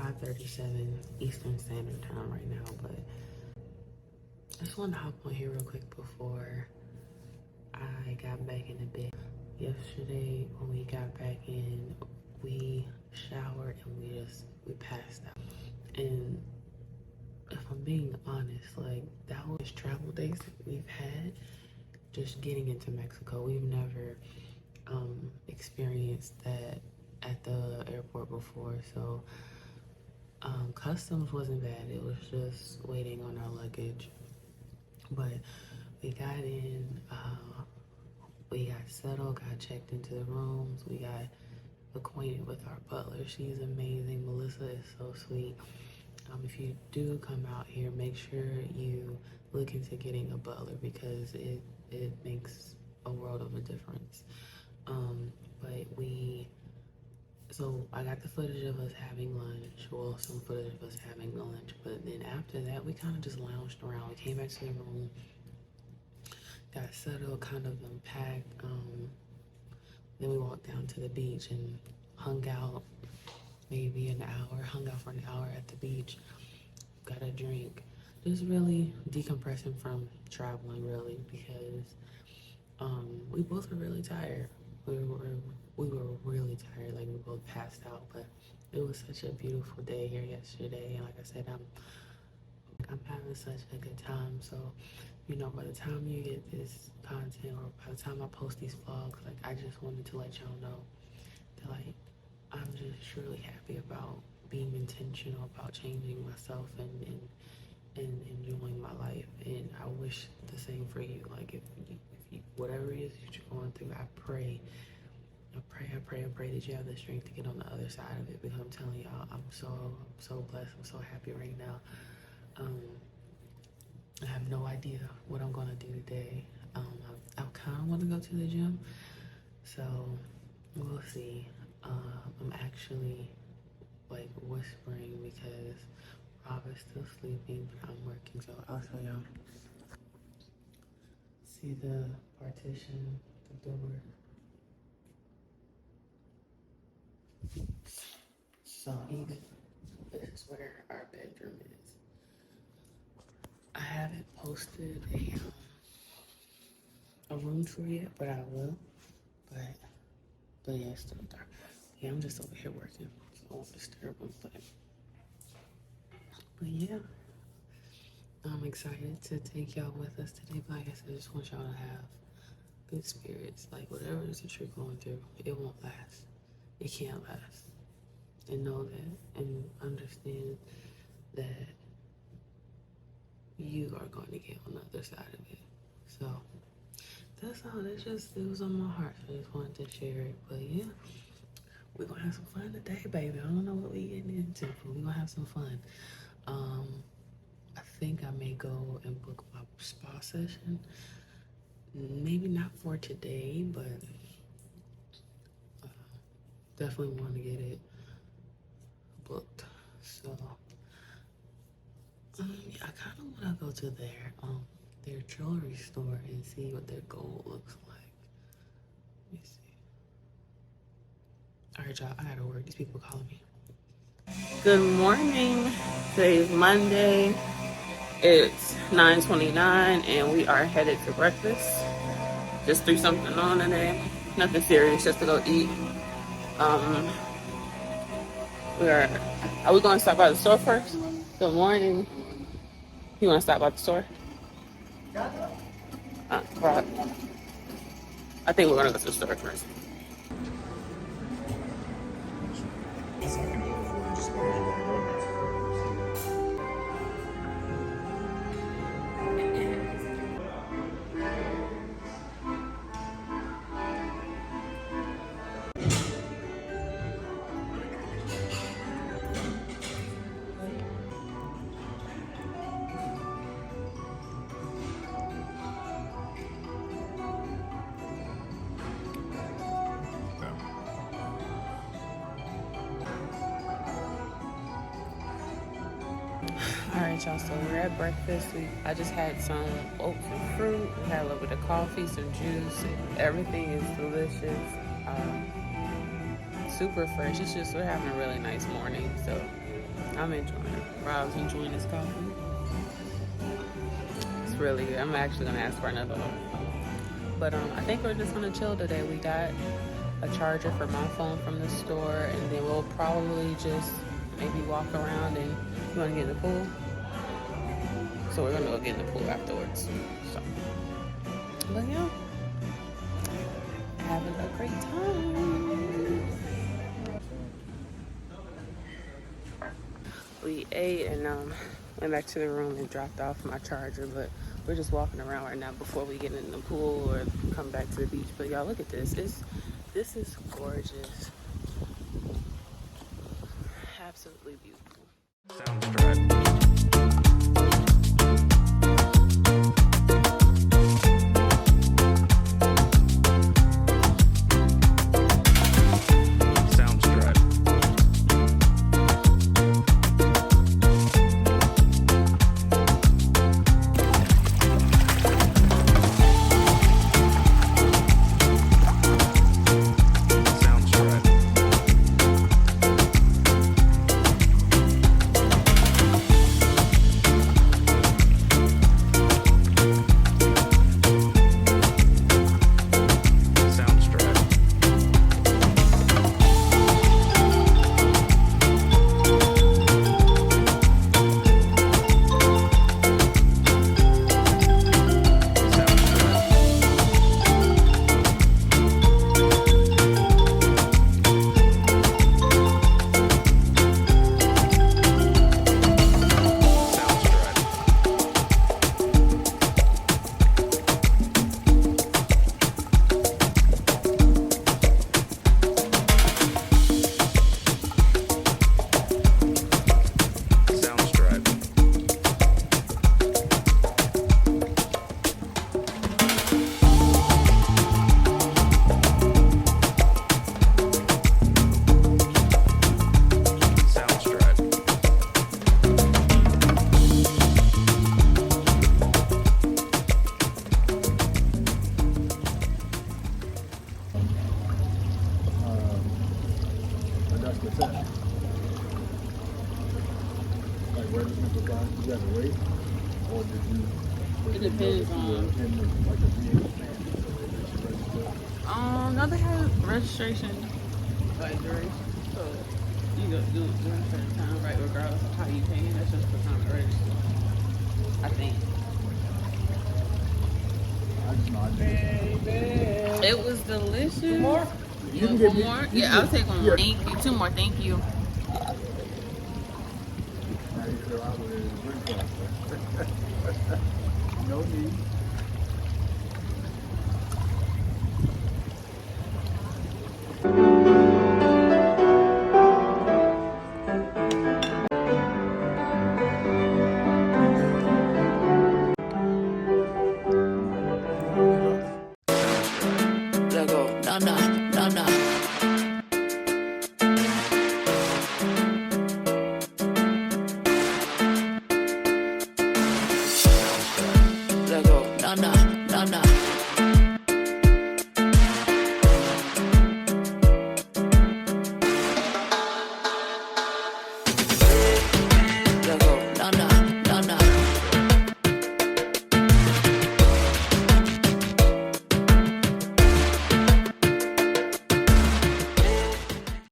5:37 Eastern Standard Time right now, but I just wanted to hop on here real quick before I got back in the bed. Yesterday when we got back in, we showered and we passed out. And if I'm being honest, like, that was travel days that we've had just getting into Mexico. We've never experienced that at the airport before, so customs wasn't bad. It was just waiting on our luggage. But we got in, we got settled, got checked into the rooms, we got acquainted with our butler. She's amazing. Melissa is so sweet. If you do come out here, make sure you look into getting a butler because it makes a world of a difference. So I got the footage of us having lunch, well, some footage of us having lunch, but then after that, we kind of just lounged around. We came back to the room, got settled, kind of unpacked. Then we walked down to the beach and hung out hung out for an hour at the beach, got a drink. Just really decompressing from traveling, really, because we both were really tired. We were really tired, like we both passed out, but it was such a beautiful day here yesterday, and like I said, I'm having such a good time. So, you know, by the time you get this content, or by the time I post these vlogs, like, I just wanted to let y'all know that, like, I'm just really happy about being intentional about changing myself and enjoying my life, and I wish the same for you. Like, if you, whatever it is that you're going through, I pray that you have the strength to get on the other side of it, because I'm telling y'all, I'm so blessed. I'm so happy right now. I have no idea what I'm gonna do today. I kind of want to go to the gym, so we'll see. I'm actually like whispering because Rob is still sleeping, but I'm working, so I'll show y'all. See the partition, the door. So this is where our bedroom is. I haven't posted a room tour yet, but I will. But yeah, it's still dark. Yeah, I'm just over here working, so I won't disturb them. But yeah, I'm excited to take y'all with us today. But like I said, I just want y'all to have good spirits. Like, whatever it is that you're going through, it won't last. It can't last. And know that, and understand that you are going to get on the other side of it. So that's all. It was on my heart. So I just wanted to share it. But yeah, we're gonna have some fun today, baby. I don't know what we getting into, but we're gonna have some fun. I think I may go and book my spa session. Maybe not for today, but definitely want to get it booked. So yeah, I kind of want to go to their jewelry store and see what their gold looks like. Let me see. All right, y'all, I gotta work. These people calling me. Good morning. Today is Monday. It's 9:29 and we are headed to breakfast. Just threw something on today. Nothing serious, just to go eat. Are we going to stop by the store first? Good morning. You want to stop by the store? Right. I think we're going to go to the store first. Alright, y'all, so we're at breakfast. I just had some oats and fruit. We had a little bit of coffee, some juice. Everything is delicious. Super fresh. We're having a really nice morning. So I'm enjoying it. Rob's enjoying his coffee. It's really good. I'm actually gonna ask for another one. But I think we're just gonna chill today. We got a charger for my phone from the store, and then we'll probably just maybe walk around. And you wanna get in the pool? So we're gonna go get in the pool afterwards. So, but yeah, having a great time. We ate and went back to the room and dropped off my charger, but we're just walking around right now before we get in the pool or come back to the beach. But y'all, look at this. This is gorgeous. Absolutely beautiful. Sounds right. It depends on. No, they have registration like duration, so you go do it during a certain time, right? Regardless of how you pay, that's just the time to register. I think. It was delicious. Two more? You want one more? Yeah, I'll take one more. Thank you. Two more. Thank you. No need.